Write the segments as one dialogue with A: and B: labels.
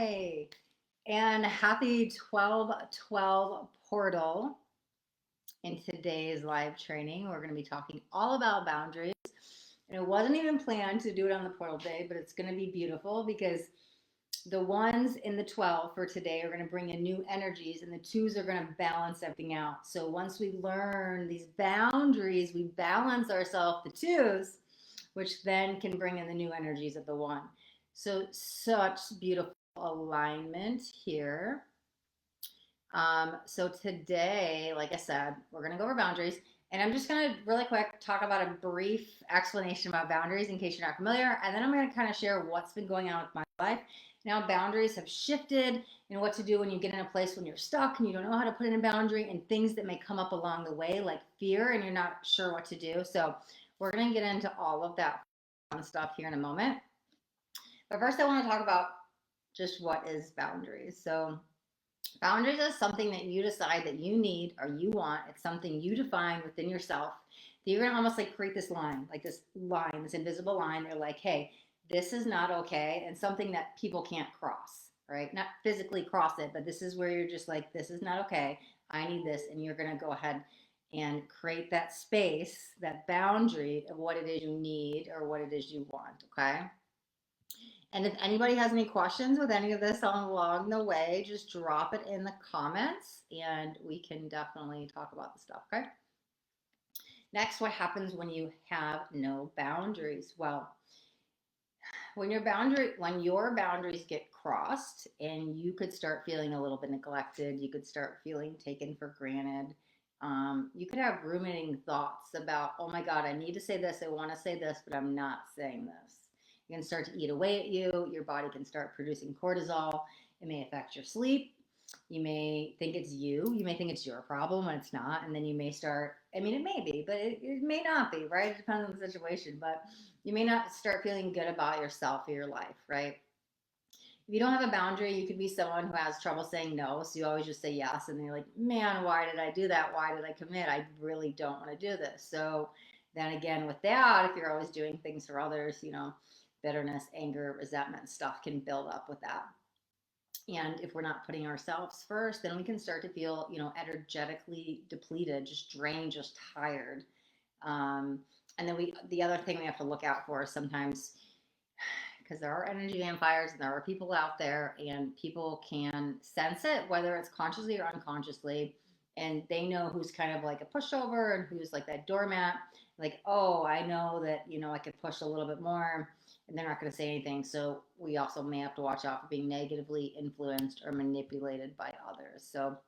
A: Hi, and happy 12/12 portal. In today's live training, we're going to be talking all about boundaries. And it wasn't even planned to do it on the portal day, but it's going to be beautiful because the ones in the 12 for today are going to bring in new energies, and the twos are going to balance everything out. So once we learn these boundaries, we balance ourselves, the twos, which then can bring in the new energies of the one. So, such beautiful alignment here. So today, like I said, we're going to go over boundaries. And I'm just going to really quick talk about a brief explanation about boundaries in case you're not familiar. And then I'm going to kind of share what's been going on with my life. Now, boundaries have shifted and what to do when you get in a place when you're stuck and you don't know how to put in a boundary, and things that may come up along the way, like fear, and you're not sure what to do. So we're going to get into all of that fun stuff here in a moment. But first, I want to talk about just what is boundaries. So boundaries is something that you decide that you need or you want. It's something you define within yourself. That you're gonna almost like create this line, this invisible line. They're like, hey, this is not okay, and something that people can't cross, right? Not physically cross it, but this is where you're just like, this is not okay. I need this, and you're gonna go ahead and create that space, that boundary of what it is you need or what it is you want. Okay. And if anybody has any questions with any of this along the way, just drop it in the comments and we can definitely talk about the stuff, okay? Next, what happens when you have no boundaries? Well, when your boundaries get crossed, and you could start feeling a little bit neglected, you could start feeling taken for granted. You could have ruminating thoughts about, oh my God, I need to say this, I want to say this, but I'm not saying this. You can start to eat away at you. Your body can start producing cortisol. It may affect your sleep. You may think it's you. You may think it's your problem when it's not. And then you may start, I mean, it may be, but it may not be, right? It depends on the situation. But you may not start feeling good about yourself or your life, right? If you don't have a boundary, you could be someone who has trouble saying no. So you always just say yes. And you're like, man, why did I do that? Why did I commit? I really don't want to do this. So then again, with that, if you're always doing things for others, bitterness, anger, resentment stuff can build up with that. And if we're not putting ourselves first, then we can start to feel, energetically depleted, just drained, just tired. Um, and then the other thing we have to look out for is sometimes, because there are energy vampires and there are people out there, and people can sense it, whether it's consciously or unconsciously, and they know who's kind of like a pushover and who's like that doormat. Like, oh, I know that, I could push a little bit more, and they're not going to say anything. So we also may have to watch out for being negatively influenced or manipulated by others. So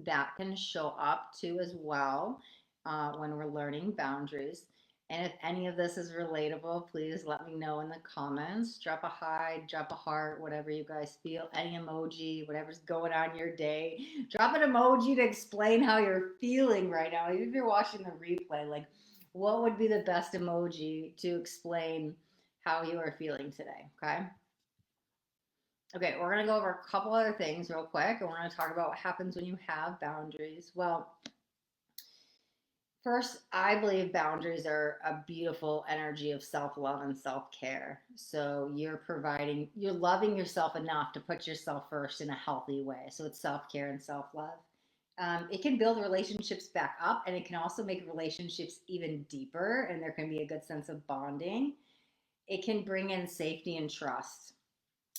A: that can show up too as well, when we're learning boundaries. And if any of this is relatable, please let me know in the comments. Drop a hi, drop a heart, whatever you guys feel, any emoji, whatever's going on your day. Drop an emoji to explain how you're feeling right now. Even if you're watching the replay, like, what would be the best emoji to explain how you are feeling today? Okay. Okay, we're going to go over a couple other things real quick, and we're going to talk about what happens when you have boundaries. Well, first, I believe boundaries are a beautiful energy of self love and self care. So you're loving yourself enough to put yourself first in a healthy way. So it's self care and self love. It can build relationships back up, and it can also make relationships even deeper, and there can be a good sense of bonding. It can bring in safety and trust,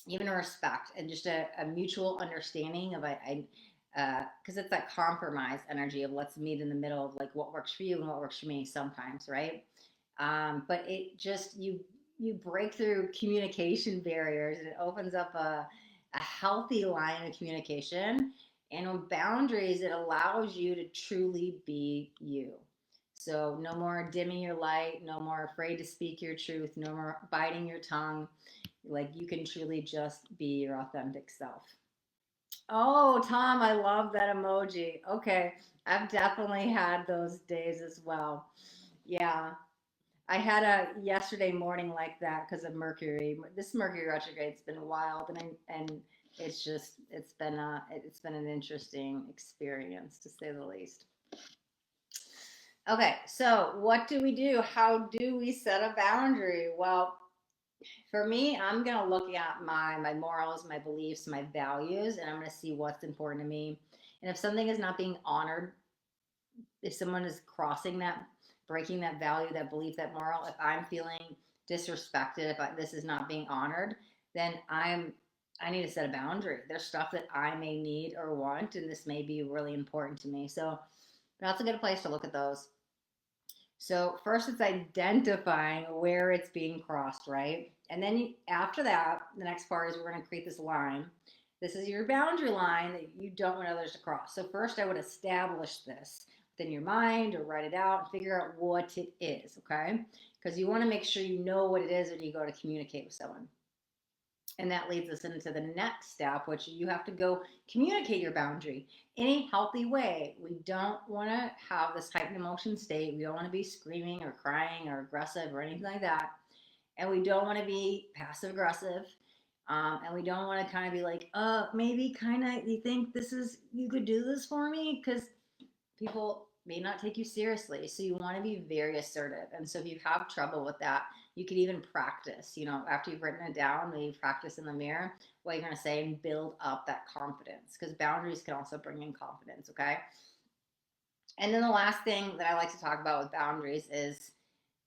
A: even respect, and just a mutual understanding of because it's that compromise energy of let's meet in the middle of like what works for you and what works for me sometimes, right? But it just you break through communication barriers, and it opens up a healthy line of communication. And on boundaries, it allows you to truly be you. So no more dimming your light, no more afraid to speak your truth, no more biting your tongue. Like, you can truly just be your authentic self. Oh, Tom, I love that emoji. Okay, I've definitely had those days as well. Yeah, I had a yesterday morning like that because of Mercury. This Mercury retrograde's been wild, and it's been an interesting experience to say the least. Okay, so what do we do? How do we set a boundary? Well, For me, I'm gonna look at my morals, my beliefs, my values, and I'm gonna see what's important to me. And if something is not being honored, if someone is crossing that, breaking that value, that belief, that moral, if I'm feeling disrespected, if this is not being honored, then I need to set a boundary. There's stuff that I may need or want, and this may be really important to me. So that's a good place to look at those. So first, it's identifying where it's being crossed, right? And then after that, the next part is we're going to create this line. This is your boundary line that you don't want others to cross. So first, I would establish this within your mind or write it out and figure out what it is, okay? Because you want to make sure you know what it is when you go to communicate with someone. And that leads us into the next step, which you have to go communicate your boundary in a healthy way. We don't want to have this heightened emotion state. We don't want to be screaming or crying or aggressive or anything like that. And we don't want to be passive aggressive. And we don't want to kind of be like, maybe kind of, you think this is, you could do this for me? Because people may not take you seriously. So you want to be very assertive. And so if you have trouble with that, you could even practice, after you've written it down, maybe practice in the mirror what you're going to say and build up that confidence because boundaries can also bring in confidence. Okay. And then the last thing that I like to talk about with boundaries is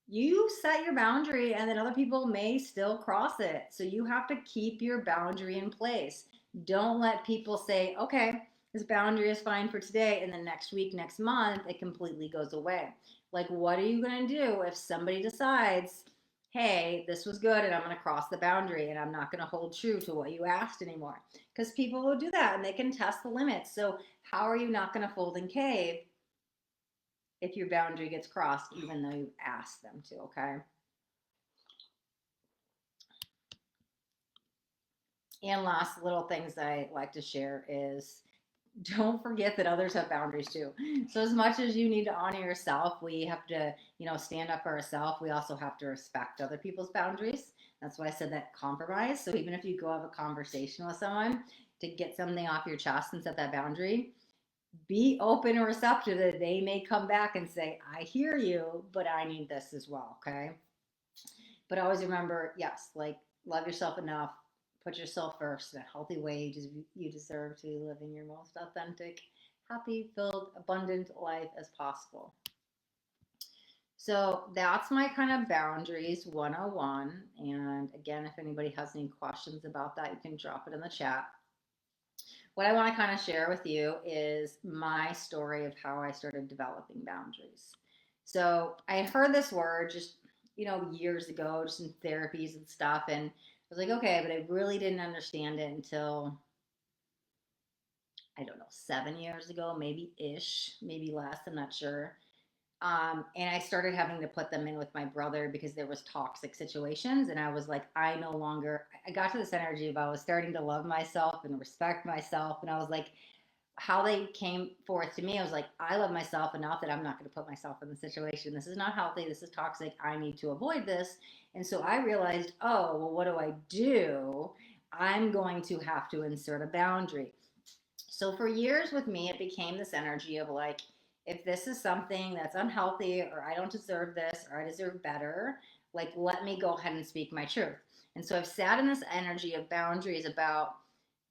A: you set your boundary and then other people may still cross it. So you have to keep your boundary in place. Don't let people say, okay, this boundary is fine for today. And then next week, next month, it completely goes away. Like, what are you going to do if somebody decides, hey, this was good and I'm going to cross the boundary and I'm not going to hold true to what you asked anymore? Because people will do that and they can test the limits. So, how are you not going to fold and cave if your boundary gets crossed, even though you asked them to? Okay. And last little things that I like to share is don't forget that others have boundaries too. So as much as you need to honor yourself, we have to, stand up for ourselves. We also have to respect other people's boundaries. That's why I said that compromise. So even if you go have a conversation with someone to get something off your chest and set that boundary, be open and receptive that they may come back and say, I hear you, but I need this as well. Okay. But always remember, yes, like love yourself enough, put yourself first in a healthy way. You deserve to be living your most authentic, happy, filled, abundant life as possible. So that's my kind of boundaries 101. And again, if anybody has any questions about that, you can drop it in the chat. What I want to kind of share with you is my story of how I started developing boundaries. So I heard this word just, years ago, just in therapies and stuff. And I was like, okay, but I really didn't understand it until, I don't know, 7 years ago, maybe ish, maybe less, I'm not sure. And I started having to put them in with my brother because there was toxic situations. And I was like, I got to this energy of I was starting to love myself and respect myself. And I was like, how they came forth to me, I was like, I love myself enough that I'm not going to put myself in the situation. This is not healthy. This is toxic. I need to avoid this. And so I realized, oh, well, what do I do? I'm going to have to insert a boundary. So for years with me, it became this energy of like, if this is something that's unhealthy or I don't deserve this or I deserve better, like let me go ahead and speak my truth. And so I've sat in this energy of boundaries about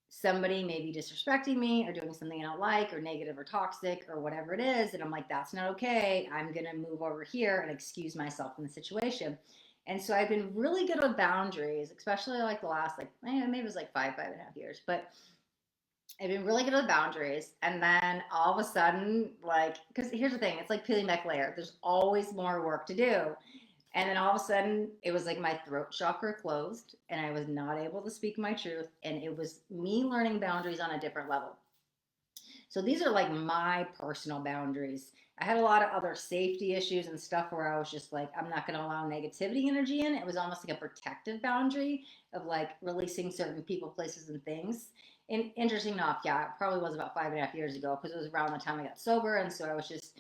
A: somebody maybe disrespecting me or doing something I don't like or negative or toxic or whatever it is. And I'm like, that's not okay. I'm going to move over here and excuse myself in the situation. And so I've been really good with boundaries, especially like the last, like, maybe it was like 5.5 years, but I've been really good with boundaries. And then all of a sudden, like, because here's the thing, it's like peeling back layer. There's always more work to do. And then all of a sudden, it was like my throat chakra closed and I was not able to speak my truth. And it was me learning boundaries on a different level. So these are like my personal boundaries. I had a lot of other safety issues and stuff where I was just like, I'm not going to allow negativity energy in. It was almost like a protective boundary of like releasing certain people, places, and things. And interesting enough, yeah, it probably was about 5.5 years ago because it was around the time I got sober. And so I was just,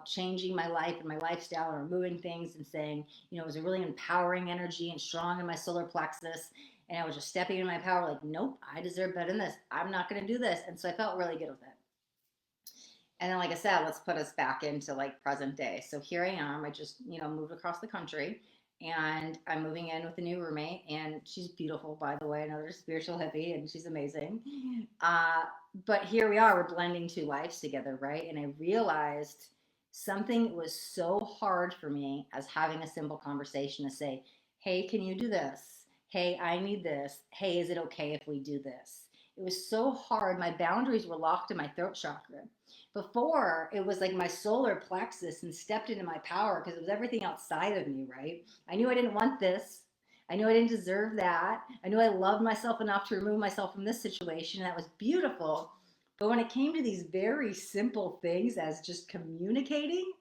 A: changing my life and my lifestyle and removing things and saying, it was a really empowering energy and strong in my solar plexus. And I was just stepping in my power, like, nope, I deserve better than this. I'm not going to do this. And so I felt really good with it. And then, like I said, let's put us back into like present day. So here I am. I just, moved across the country and I'm moving in with a new roommate, and she's beautiful, by the way, another spiritual hippie, and she's amazing. Uh, but here we are, we're blending two lives together, right? And I realized something was so hard for me as having a simple conversation to say, hey, can you do this? Hey, I need this. Hey, is it okay if we do this? It was so hard. My boundaries were locked in my throat chakra. Before, it was like my solar plexus and stepped into my power because it was everything outside of me, right? I knew I didn't want this. I knew I didn't deserve that. I knew I loved myself enough to remove myself from this situation. That was beautiful. But when it came to these very simple things as just communicating,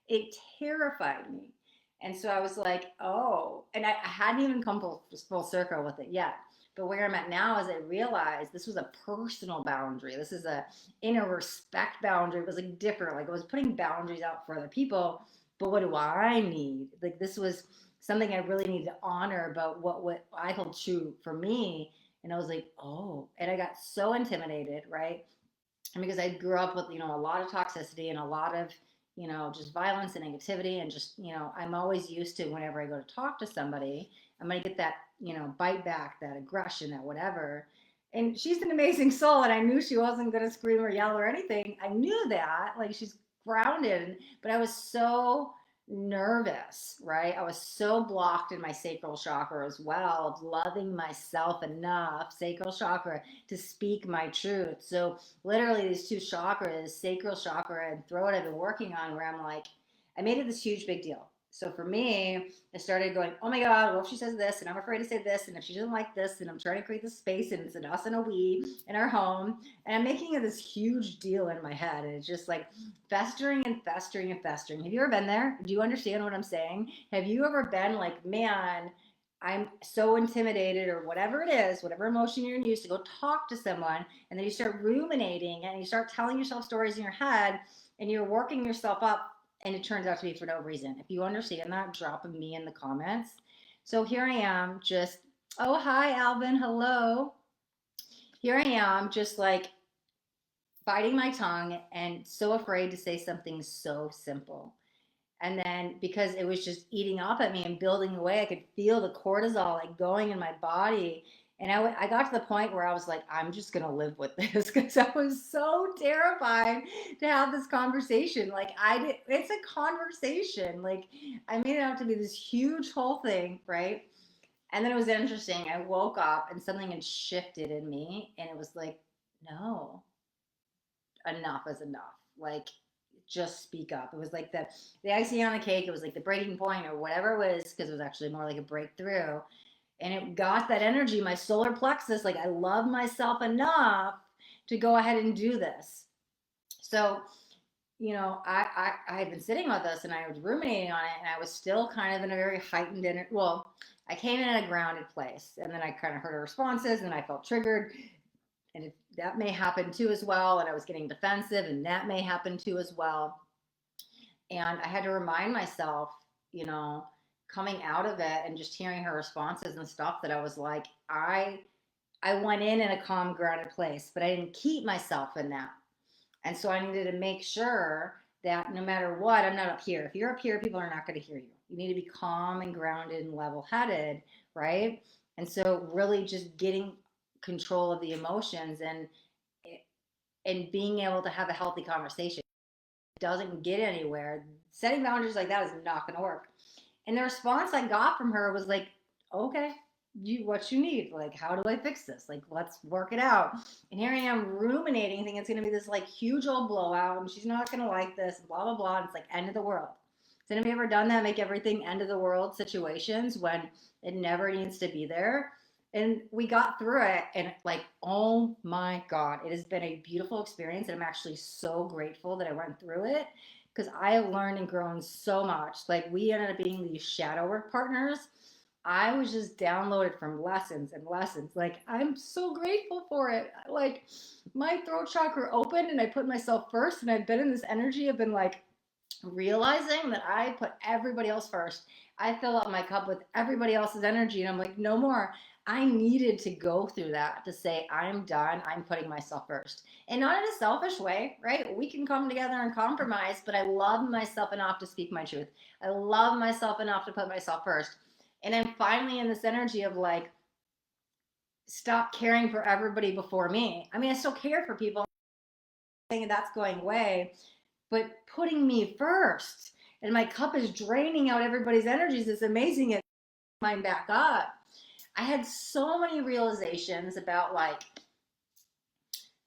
A: it terrified me. And so I was like, oh, and I hadn't even come full circle with it yet. But where I'm at now is I realized this was a personal boundary. This is a inner respect boundary. It was like different. Like I was putting boundaries out for other people, but what do I need? Like this was something I really need to honor about what I hold true for me. And I was like, oh, and I got so intimidated, right? And because I grew up with, a lot of toxicity and a lot of, just violence and negativity and just, I'm always used to whenever I go to talk to somebody, I'm going to get that, bite back, that aggression, that whatever. And she's an amazing soul. And I knew she wasn't going to scream or yell or anything. I knew that. Like she's grounded. But I was so nervous, right? I was so blocked in my sacral chakra as well, of loving myself enough, sacral chakra, to speak my truth. So literally these two chakras, sacral chakra and throat, I've been working on where I'm like, I made it this huge big deal. So for me, I started going, oh my God, what if she says this? And I'm afraid to say this. And if she doesn't like this, and I'm trying to create this space, and it's an us and a we in our home. And I'm making it this huge deal in my head. And it's just like festering and festering and festering. Have you ever been there? Do you understand what I'm saying? Have you ever been like, man, I'm so intimidated or whatever it is, whatever emotion you're used to go talk to someone, and then you start ruminating and you start telling yourself stories in your head and you're working yourself up and it turns out to be for no reason. If you understand that, drop me in the comments. So here I am, just, oh, hi, Alvin, hello. Here I am, just like biting my tongue and so afraid to say something so simple. And then because it was just eating off at me and building away, I could feel the cortisol like going in my body. And I got to the point where I was like, I'm just going to live with this because I was so terrified to have this conversation. Like, it's a conversation. Like, I made it out to be this huge whole thing, right? And then it was interesting. I woke up and something had shifted in me, and it was like, no, enough is enough. Like, just speak up. It was like the icing on the cake. It was like the breaking point or whatever it was, because it was actually more like a breakthrough. And it got that energy, my solar plexus. Like I love myself enough to go ahead and do this. So, I had been sitting with this and I was ruminating on it, and I was still kind of in a very heightened energy. Well, I came in a grounded place, and then I kind of heard her responses, and I felt triggered, and that may happen too as well. And I was getting defensive, and that may happen too as well. And I had to remind myself, you know, coming out of it and just hearing her responses and stuff, that I was like, I went in a calm, grounded place, but I didn't keep myself in that. And so I needed to make sure that no matter what, I'm not up here. If you're up here, people are not going to hear you. You need to be calm and grounded and level headed, right? And so really just getting control of the emotions and being able to have a healthy conversation doesn't get anywhere. Setting boundaries like that is not going to work. And the response I got from her was like, okay, what you need, like, how do I fix this? Like, let's work it out. And here I am ruminating, thinking it's going to be this like huge old blowout, and she's not going to like this, blah blah blah. And it's like end of the world. Has anybody ever done that? Make everything end of the world situations when it never needs to be there. And we got through it, and like, oh my God, it has been a beautiful experience. And I'm actually so grateful that I went through it, because I have learned and grown so much. Like, we ended up being these shadow work partners. I was just downloaded from lessons and lessons. Like, I'm so grateful for it. Like, my throat chakra opened and I put myself first, and I've been in this energy. I've been like realizing that I put everybody else first. I fill up my cup with everybody else's energy, and I'm like, no more. I needed to go through that to say, I'm done. I'm putting myself first. And not in a selfish way, right? We can come together and compromise, but I love myself enough to speak my truth. I love myself enough to put myself first. And I'm finally in this energy of like, stop caring for everybody before me. I mean, I still care for people, saying that's going away, but putting me first. And my cup is draining out everybody's energies. It's amazing. It mine back up. I had so many realizations about like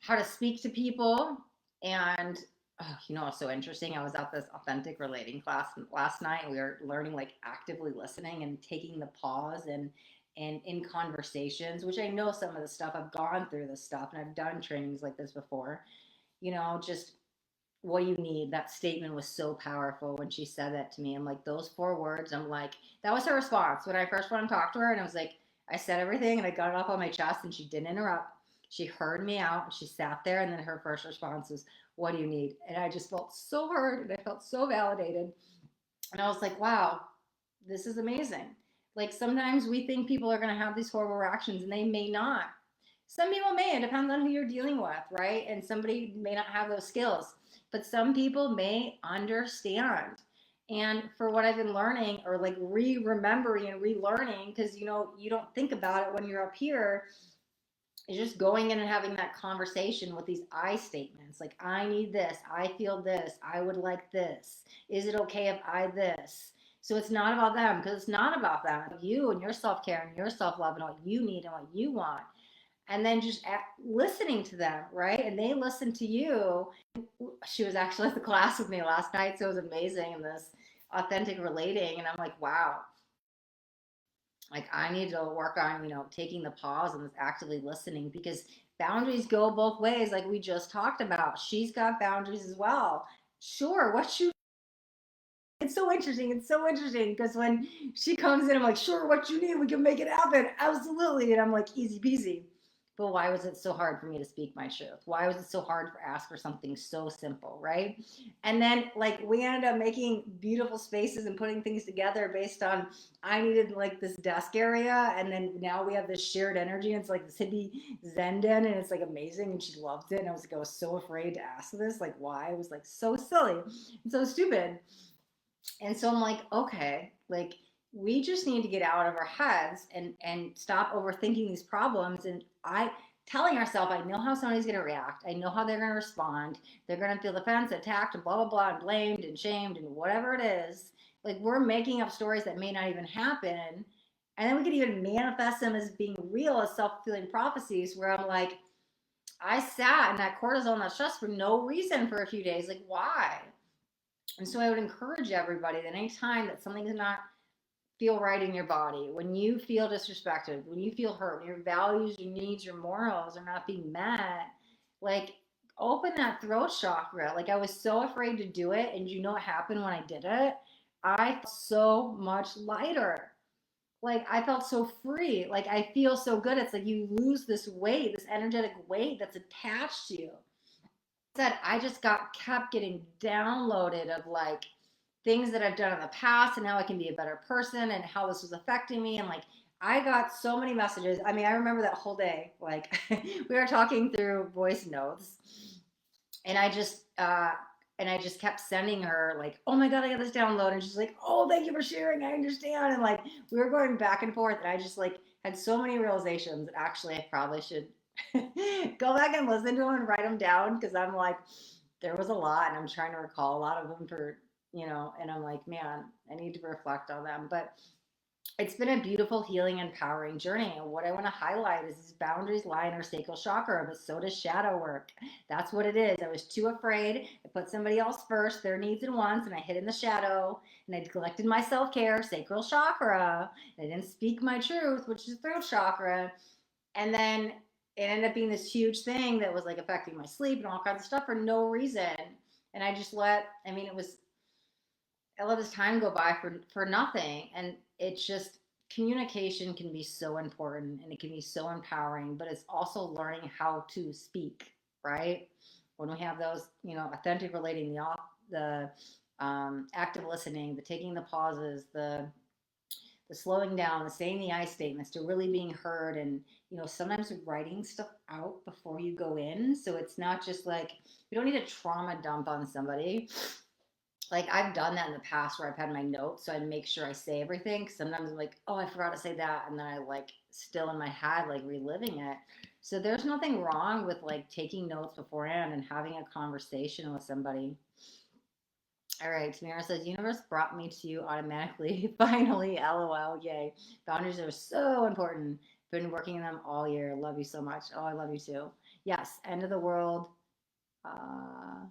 A: how to speak to people. And oh, you know, it's so interesting. I was at this authentic relating class last night, and we were learning like actively listening and taking the pause and in conversations, which I know some of the stuff, I've gone through this stuff and I've done trainings like this before. You know, just what you need. That statement was so powerful when she said that to me. I'm like, those 4 words, I'm like, that was her response when I first went and talked to her. And I was like, I said everything and I got it off on my chest, and she didn't interrupt. She heard me out and she sat there. And then her first response was, what do you need? And I just felt so heard and I felt so validated. And I was like, wow, this is amazing. Like sometimes we think people are going to have these horrible reactions and they may not. Some people may. It depends on who you're dealing with, right? And somebody may not have those skills, but some people may understand. And for what I've been learning, or like remembering and relearning, because you know, you don't think about it when you're up here, is just going in and having that conversation with these I statements. Like, I need this, I feel this, I would like this. Is it okay if I this? So it's not about them, because it's not about them. You and your self care and your self love and what you need and what you want. And then just listening to them, right? And they listen to you. She was actually at the class with me last night, so it was amazing. And this authentic relating, and I'm like, wow, like I need to work on, you know, taking the pause and actively listening, because boundaries go both ways, like we just talked about. She's got boundaries as well. Sure, what you, it's so interesting. It's so interesting because when she comes in, I'm like, sure, what you need, we can make it happen. Absolutely. And I'm like, easy peasy. But why was it so hard for me to speak my truth? Why was it so hard for ask for something so simple, right? And then like we ended up making beautiful spaces and putting things together based on, I needed like this desk area, and then now we have this shared energy. And it's like this hippie Zen den, and it's like amazing. And she loved it. And I was like, I was so afraid to ask this, like why? I was like so silly and so stupid. And so I'm like, okay, like we just need to get out of our heads and stop overthinking these problems. And I telling ourselves, I know how somebody's going to react. I know how they're going to respond. They're going to feel defense, attacked, and blah blah blah, and blamed and shamed and whatever it is. Like we're making up stories that may not even happen. And then we could even manifest them as being real, as self-fulfilling prophecies, where I'm like, I sat in that cortisol and that stress for no reason for a few days. Like, why? And so I would encourage everybody that anytime that something does not feel right in your body, when you feel disrespected, when you feel hurt, when your values, your needs, your morals are not being met, like open that throat chakra. Like I was so afraid to do it. And you know what happened when I did it? I felt so much lighter. Like I felt so free. Like I feel so good. It's like you lose this weight, this energetic weight that's attached to you. Said, I just got kept getting downloaded of like things that I've done in the past and how I can be a better person and how this was affecting me. And like I got so many messages. I mean, I remember that whole day. Like we were talking through voice notes, and I just kept sending her like, oh my God, I got this download. And she's like, oh, thank you for sharing. I understand. And like we were going back and forth, and I just like had so many realizations that actually I probably should go back and listen to them and write them down, because I'm like, there was a lot and I'm trying to recall a lot of them for, you know, and I'm like, man, I need to reflect on them. But it's been a beautiful, healing, empowering journey. And what I want to highlight is these boundaries lie in our sacral chakra, but so does shadow work. That's what it is. I was too afraid. I put somebody else first, their needs and wants, and I hid in the shadow, and I neglected my self care, sacral chakra. And I didn't speak my truth, which is throat chakra. And then it ended up being this huge thing that was like affecting my sleep and all kinds of stuff for no reason. And I just I mean, I let this time go by for nothing. And it's just, communication can be so important and it can be so empowering, but it's also learning how to speak, right? When we have those, you know, authentic relating, the active listening, the taking the pauses, the slowing down, the saying the I statements, to really being heard. And, you know, sometimes writing stuff out before you go in. So it's not just like, you don't need a trauma dump on somebody. like I've done that in the past where I've had my notes, so I make sure I say everything. 'Cause sometimes I'm like, oh, I forgot to say that, and then I like still in my head like reliving it. So there's nothing wrong with like taking notes beforehand and having a conversation with somebody. All right, Tamara says, universe brought me to you automatically. Finally, LOL, yay. Boundaries are so important. Been working on them all year. Love you so much. Oh, I love you too. Yes, end of the world. Uh,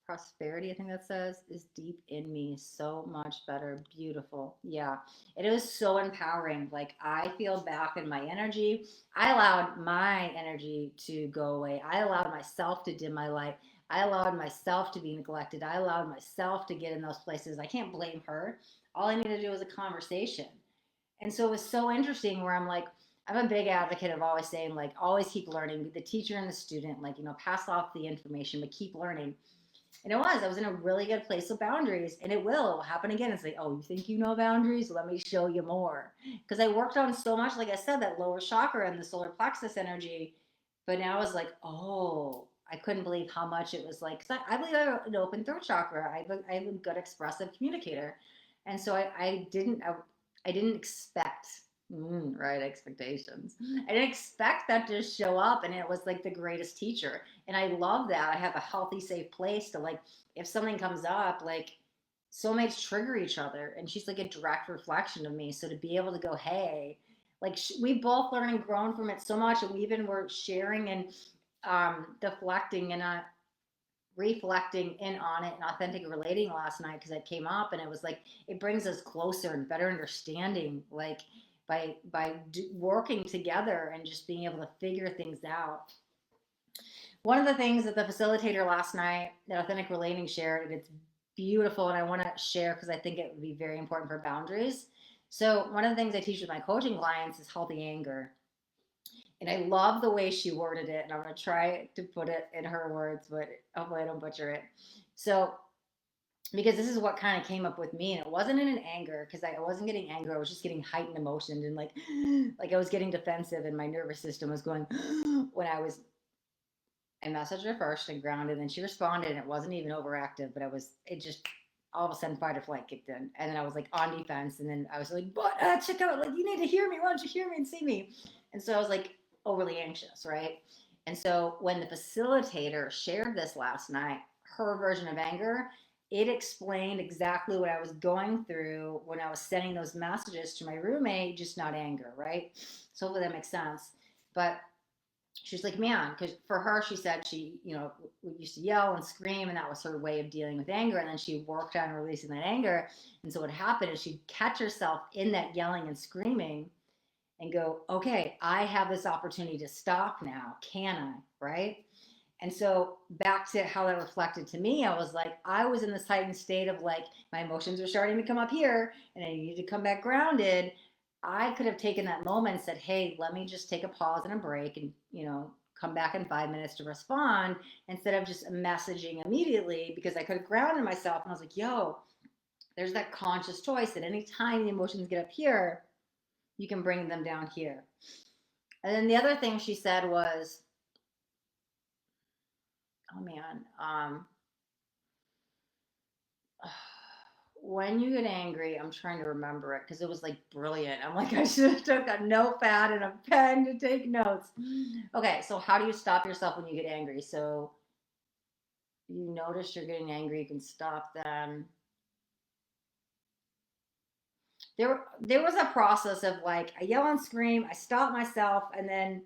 A: prosperity, I think that says, is deep in me. So much better. Beautiful. Yeah. It was so empowering. Like I feel back in my energy. I allowed my energy to go away. I allowed myself to dim my light. I allowed myself to be neglected. I allowed myself to get in those places. I can't blame her. All I needed to do was a conversation. And so it was so interesting where I'm like, I'm a big advocate of always saying, like, always keep learning, be the teacher and the student, like, pass off the information, but keep learning. And I was in a really good place with boundaries, and it will happen again. It's like, oh, you think you know boundaries? Let me show you more. Because I worked on so much, like I said, that lower chakra and the solar plexus energy. But now I was like, oh, I couldn't believe how much it was like, because I believe I have an open throat chakra. I'm a good expressive communicator. And so I didn't expect, right, expectations. I didn't expect that to show up, and it was like the greatest teacher. And I love that I have a healthy, safe place to like, if something comes up, like soulmates trigger each other, and she's like a direct reflection of me. So to be able to go, hey, like we both learned and grown from it so much, and we even were sharing and deflecting and reflecting in on it and authentic relating last night because it came up, and it was like it brings us closer and better understanding, like working together and just being able to figure things out. One of the things that the facilitator last night, that Authentic Relating shared, and it's beautiful, and I want to share because I think it would be very important for boundaries. So, one of the things I teach with my coaching clients is healthy anger. And I love the way she worded it, and I'm going to try to put it in her words, but hopefully I don't butcher it. So, because this is what kind of came up with me, and it wasn't in an anger because I wasn't getting anger, I was just getting heightened emotion and like I was getting defensive, and my nervous system was going when I messaged her first and grounded, and then she responded, and it wasn't even overactive, but it just, all of a sudden, fight or flight kicked in. And then I was like on defense, and then I was like, but check out, like, you need to hear me. Why don't you hear me and see me? And so I was like overly anxious, right? And so when the facilitator shared this last night, her version of anger, it explained exactly what I was going through when I was sending those messages to my roommate, just not anger, right? So hopefully that makes sense. But she's like, man, because for her, she said she, used to yell and scream, and that was her way of dealing with anger. And then she worked on releasing that anger. And so what happened is she'd catch herself in that yelling and screaming and go, okay, I have this opportunity to stop now. Can I? Right? And so back to how that reflected to me, I was like, I was in this heightened state of like, my emotions are starting to come up here and I need to come back grounded. I could have taken that moment and said, hey, let me just take a pause and a break and, come back in 5 minutes to respond instead of just messaging immediately, because I could have grounded myself. And I was like, yo, there's that conscious choice that anytime the emotions get up here, you can bring them down here. And then the other thing she said was, oh man, when you get angry, I'm trying to remember it because it was like brilliant. I'm like, I should have took a notepad and a pen to take notes. Okay, so how do you stop yourself when you get angry? So you notice you're getting angry, you can stop them. There was a process of like I yell and scream, I stop myself, and then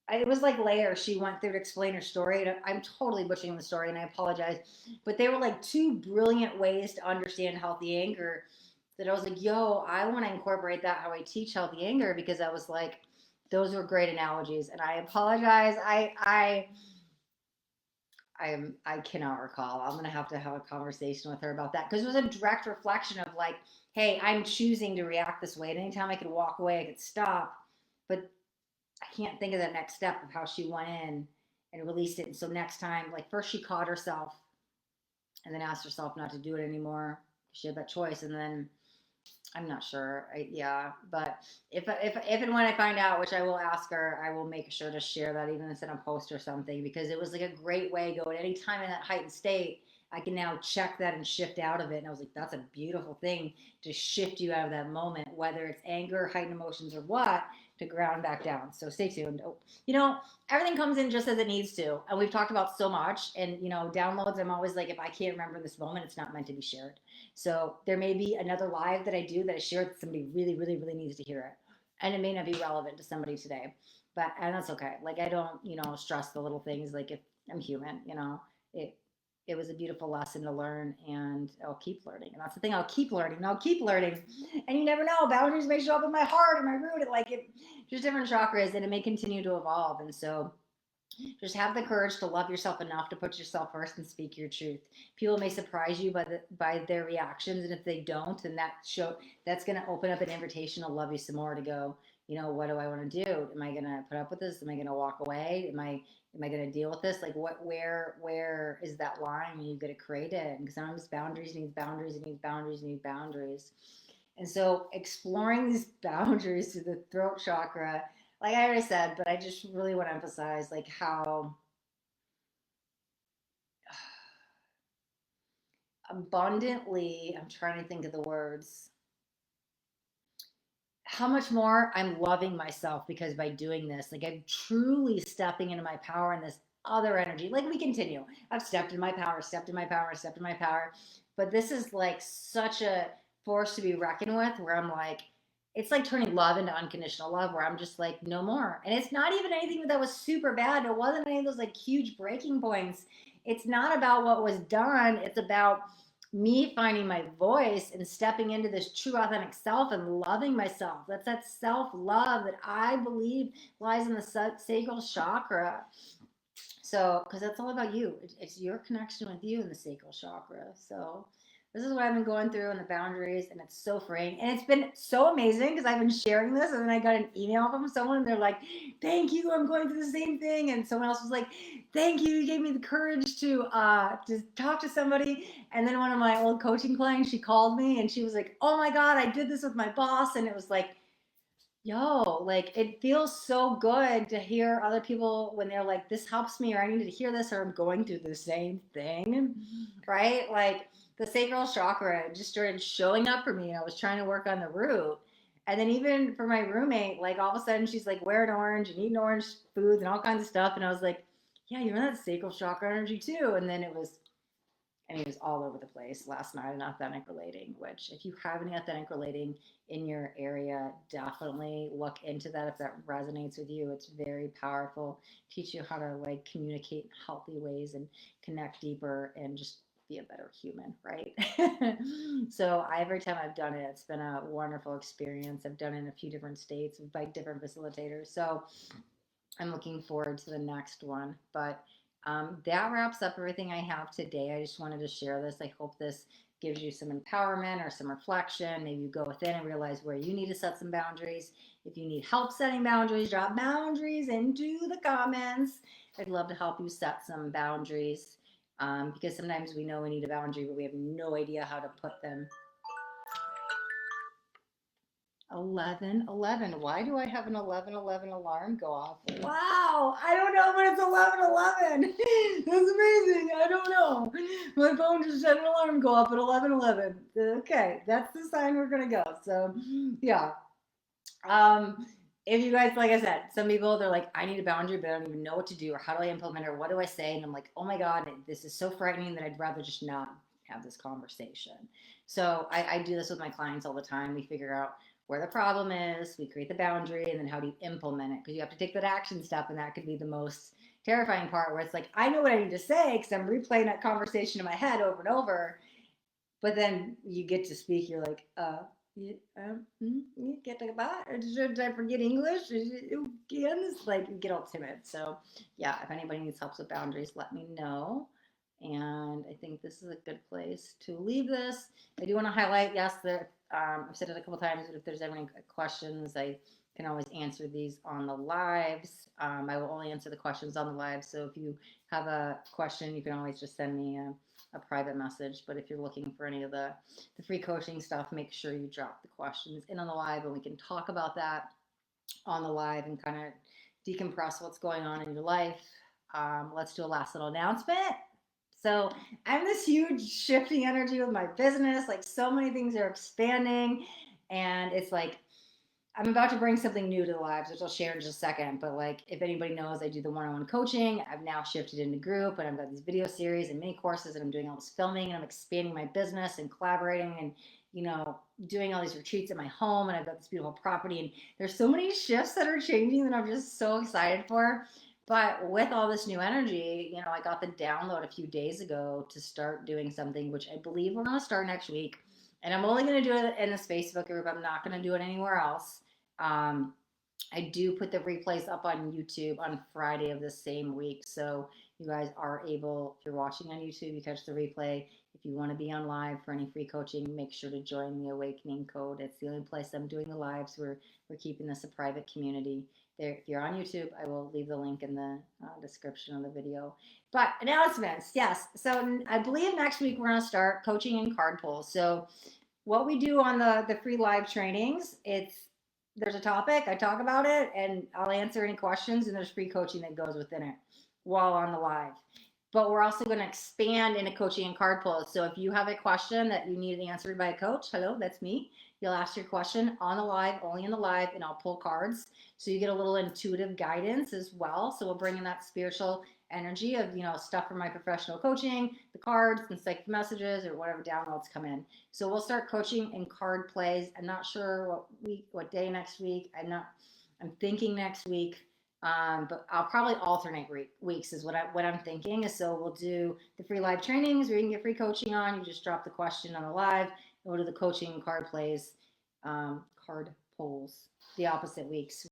A: it was like layers she went through to explain her story. And I'm totally butchering the story, and I apologize. But they were like two brilliant ways to understand healthy anger that I was like, yo, I want to incorporate that how I teach healthy anger, because I was like, those were great analogies. And I apologize. I cannot recall. I'm gonna have to have a conversation with her about that, because it was a direct reflection of like, hey, I'm choosing to react this way. And anytime I could walk away, I could stop. But I can't think of that next step of how she went in and released it. And so next time, like first she caught herself and then asked herself not to do it anymore. She had that choice, and then I'm not sure. Yeah, but if and when I find out, which I will ask her, I will make sure to share that, even if it's in a post or something, because it was like a great way to go at any time in that heightened state. I can now check that and shift out of it. And I was like, that's a beautiful thing to shift you out of that moment, whether it's anger, heightened emotions, or what, to ground back down. So stay tuned. You know, everything comes in just as it needs to. And we've talked about so much. And, you know, downloads, I'm always like, if I can't remember this moment, it's not meant to be shared. So there may be another live that I do that I share that somebody really, really, really needs to hear it. And it may not be relevant to somebody today. But, and that's okay. Like, I don't, you know, stress the little things. Like, if I'm human, you know, it, it was a beautiful lesson to learn, and I'll keep learning. And that's the thing, I'll keep learning and I'll keep learning. And you never know, boundaries may show up in my heart and my root, and like it, there's different chakras, and it may continue to evolve. And so just have the courage to love yourself enough to put yourself first and speak your truth. People may surprise you by their reactions, and if they don't, then that's going to open up an invitation to love you some more. To go, you know, what do I want to do? Am I going to put up with this? Am I going to walk away? Am I going to deal with this? Like, where is that line? And you got to create it. Because sometimes boundaries needs boundaries, it needs boundaries, it needs boundaries. And so exploring these boundaries to the throat chakra, like I already said, but I just really want to emphasize like how abundantly, I'm trying to think of the words, how much more I'm loving myself, because by doing this, like I'm truly stepping into my power and this other energy. Like we continue. I've stepped in my power, stepped in my power, stepped in my power. But this is like such a force to be reckoned with, where I'm like, it's like turning love into unconditional love, where I'm just like, no more. And it's not even anything that was super bad. It wasn't any of those like huge breaking points. It's not about what was done. It's about me finding my voice and stepping into this true authentic self and loving myself. That's that self love that I believe lies in the sacral chakra. So, because that's all about you, it's your connection with you in the sacral chakra. So, this is what I've been going through in the boundaries, and it's so freeing. And it's been so amazing because I've been sharing this, and then I got an email from someone, and they're like, "Thank you, I'm going through the same thing." And someone else was like, "Thank you, you gave me the courage to talk to somebody." And then one of my old coaching clients, she called me, and she was like, "Oh my God, I did this with my boss," and it was like, yo, like it feels so good to hear other people when they're like, this helps me, or I need to hear this, or I'm going through the same thing, right? Like the sacral chakra just started showing up for me. I was trying to work on the root. And then even for my roommate, like all of a sudden she's like wearing orange and eating orange foods and all kinds of stuff. And I was like, yeah, you're in that sacral chakra energy too. And then it was, I mean, it was all over the place last night in authentic relating, which if you have any authentic relating in your area, definitely look into that if that resonates with you. It's very powerful. Teach you how to like communicate in healthy ways and connect deeper and just be a better human, right? So every time I've done it, it's been a wonderful experience. I've done it in a few different states by different facilitators. So I'm looking forward to the next one. But that wraps up everything I have today. I just wanted to share this. I hope this gives you some empowerment or some reflection. Maybe you go within and realize where you need to set some boundaries. If you need help setting boundaries, drop boundaries into the comments. I'd love to help you set some boundaries, because sometimes we know we need a boundary, but we have no idea how to put them. 11:11. Why do I have an 11:11 alarm go off? Wow, I don't know, but it's 11:11. That's amazing. I don't know. My phone just had an alarm go off at 11:11. Okay, that's the sign we're gonna go. So, yeah. Um, if you guys, like I said, some people they're like, I need a boundary, but I don't even know what to do, or how do I implement it, or what do I say? And I'm like, oh my God, this is so frightening that I'd rather just not have this conversation. So I do this with my clients all the time. We figure out where the problem is, we create the boundary, and then how do you implement it? Because you have to take that action step, and that could be the most terrifying part, where it's like, I know what I need to say because I'm replaying that conversation in my head over and over. But then you get to speak, you're like, you get to that? Did I forget English? Again, it's like you get all timid. So, yeah, if anybody needs help with boundaries, let me know. And I think this is a good place to leave this. I do want to highlight, yes, that I've said it a couple times, but if there's any questions, I can always answer these on the lives. I will only answer the questions on the live. So if you have a question, you can always just send me a private message. But if you're looking for any of the free coaching stuff, make sure you drop the questions in on the live, and we can talk about that on the live and kind of decompress what's going on in your life. Let's do a last little announcement. So I'm this huge shifting energy with my business. Like so many things are expanding, and it's like I'm about to bring something new to the lives, which I'll share in just a second. But like, if anybody knows, I do the one-on-one coaching. I've now shifted into group, and I've got these video series and mini courses, and I'm doing all this filming, and I'm expanding my business and collaborating, and doing all these retreats at my home. And I've got this beautiful property, and there's so many shifts that are changing that I'm just so excited for. But with all this new energy, I got the download a few days ago to start doing something, which I believe we're going to start next week. And I'm only going to do it in this Facebook group. I'm not going to do it anywhere else. um, I do put the replays up on YouTube on Friday of the same week. So you guys are able, if you're watching on YouTube, you catch the replay. If you want to be on live for any free coaching, make sure to join the Awakening Code. It's the only place I'm doing the lives. We're keeping this a private community. There, if you're on YouTube, I will leave the link in the description of the video. But announcements, yes. So I believe next week we're going to start coaching and card pulls. So what we do on the free live trainings, there's a topic, I talk about it, and I'll answer any questions, and there's free coaching that goes within it while on the live. But we're also going to expand into coaching and card pulls. So if you have a question that you need answered by a coach, hello, that's me. You'll ask your question on the live, only in the live, and I'll pull cards. So you get a little intuitive guidance as well. So we'll bring in that spiritual energy of stuff from my professional coaching, the cards and psychic messages or whatever downloads come in. So we'll start coaching in card plays. I'm not sure what day next week. I'm thinking next week. But I'll probably alternate weeks is what I'm thinking. So we'll do the free live trainings where you can get free coaching on. You just drop the question on the live, and we'll do the coaching card plays, card polls the opposite weeks.